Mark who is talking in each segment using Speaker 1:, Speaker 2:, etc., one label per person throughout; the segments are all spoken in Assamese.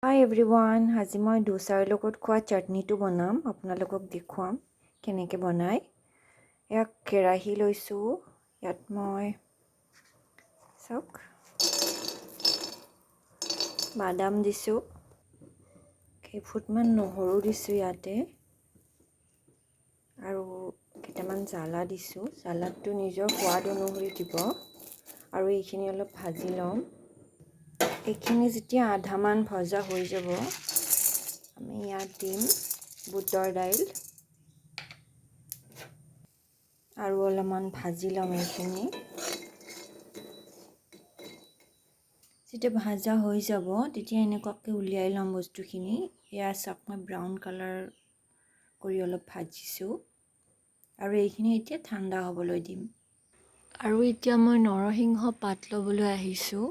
Speaker 1: Hi everyone, আজি মই ডোছাৰ লগত খোৱা চাটনিটো বনাম আপোনালোকক দেখুৱাম কেনেকৈ বনাই ইয়াক কেৰাহী লৈছোঁ ইয়াত মই চাওক বাদাম দিছোঁ কেইফুটমান নহৰু দিছোঁ ইয়াতে আৰু কেইটামান জ্বালা দিছোঁ জ্বালাটো নিজৰ সোৱাদ অনুসৰি দিব আৰু এইখিনি অলপ ভাজি ল'ম এইখিনি যেতিয়া আধামান ভজা হৈ যাব আমি ইয়াত দিম বুটৰ দাইল আৰু অলপমান ভাজি ল'ম এইখিনি যেতিয়া ভাজা হৈ যাব তেতিয়া এনেকুৱাকৈ উলিয়াই ল'ম বস্তুখিনি এয়া চাওক মই ব্ৰাউন কালাৰ কৰি অলপ ভাজিছোঁ আৰু এইখিনি এতিয়া ঠাণ্ডা হ'বলৈ দিম আৰু এতিয়া মই নৰসিংহ পাত ল'বলৈ আহিছোঁ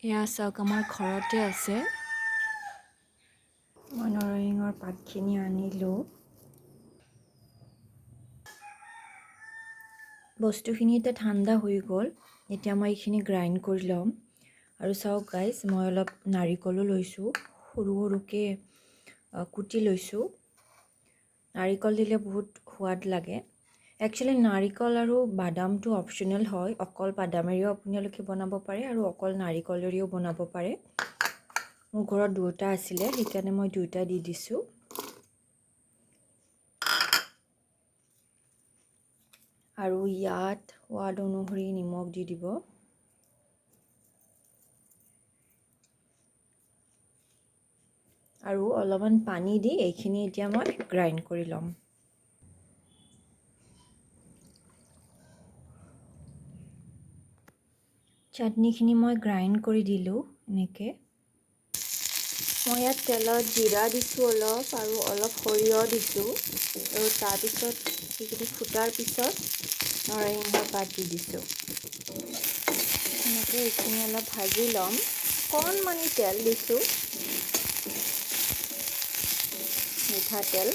Speaker 1: এয়া চাওক আমাৰ ঘৰতে আছে মই নৰসিংহৰ পাতখিনি আনিলোঁ বস্তুখিনি এতিয়া ঠাণ্ডা হৈ গ'ল এতিয়া মই এইখিনি গ্ৰাইণ্ড কৰি ল'ম আৰু চাওক গাইজ মই অলপ নাৰিকলো লৈছোঁ সৰু সৰুকৈ কুটি লৈছোঁ নাৰিকল দিলে বহুত সোৱাদ লাগে একচুৱেলি নাৰিকল আৰু বাদামটো অপশ্যনেল হয় অকল বাদামেৰেও আপোনালোকে বনাব পাৰে আৰু অকল নাৰিকলেৰেও বনাব পাৰে মোৰ ঘৰত দুটা আছিলে সেইকাৰণে মই দুটা দি দিছোঁ আৰু ইয়াত সোৱাদ অনুসৰি নিমখ দি দিব আৰু অলপমান পানী দি এইখিনি এতিয়া মই গ্ৰাইণ্ড কৰি ল'ম চাটনিখিনি মই গ্ৰাইণ্ড কৰি দিলোঁ এনেকৈ মই ইয়াত তেলত জিৰা দিছোঁ অলপ আৰু অলপ সৰিয়হ দিছোঁ আৰু তাৰপিছত সেইখিনি ফুটাৰ পিছত নৰসিংহ পাত দি দিছোঁ এনেকৈ এইখিনি অলপ ভাজি ল'ম অকণমান তেল দিছোঁ মিঠাতেল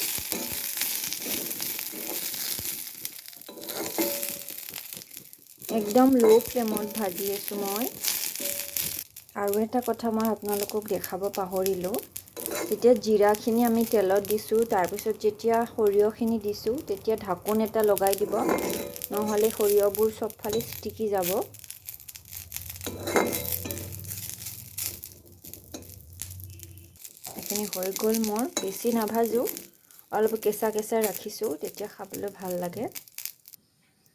Speaker 1: একদম ল' ফ্লেমত ভাজি আছোঁ মই আৰু এটা কথা মই আপোনালোকক দেখাব পাহৰিলোঁ যেতিয়া জিৰাখিনি আমি তেলত দিছোঁ তাৰপিছত যেতিয়া সৰিয়হখিনি দিছোঁ তেতিয়া ঢাকোন এটা লগাই দিব নহ'লে সৰিয়হবোৰ চবফালে ছিটিকি যাব এইখিনি হৈ গ'ল মোৰ বেছি নাভাজোঁ অলপ কেঁচা কেঁচা ৰাখিছোঁ তেতিয়া খাবলৈ ভাল লাগে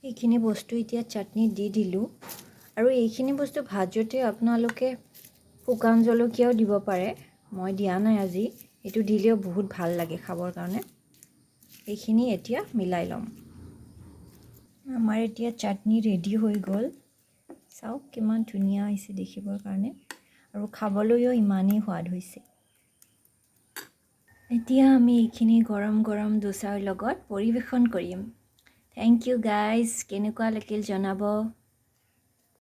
Speaker 1: এইখিনি বস্তু এতিয়া চাটনি দি দিলোঁ আৰু এইখিনি বস্তু ভাজোঁতে আপোনালোকে শুকান জলকীয়াও দিব পাৰে মই দিয়া নাই আজি এইটো দিলেও বহুত ভাল লাগে খাবৰ কাৰণে এইখিনি এতিয়া মিলাই ল'ম আমাৰ এতিয়া চাটনি ৰেডি হৈ গ'ল চাওক কিমান ধুনীয়া হৈছে দেখিবৰ কাৰণে আৰু খাবলৈও ইমানেই সোৱাদ হৈছে এতিয়া আমি এইখিনি গৰম গৰম ডোছাৰ লগত পৰিৱেশন কৰিম থেংক ইউ গাইজ কেনেকুৱা লাগিল জনাব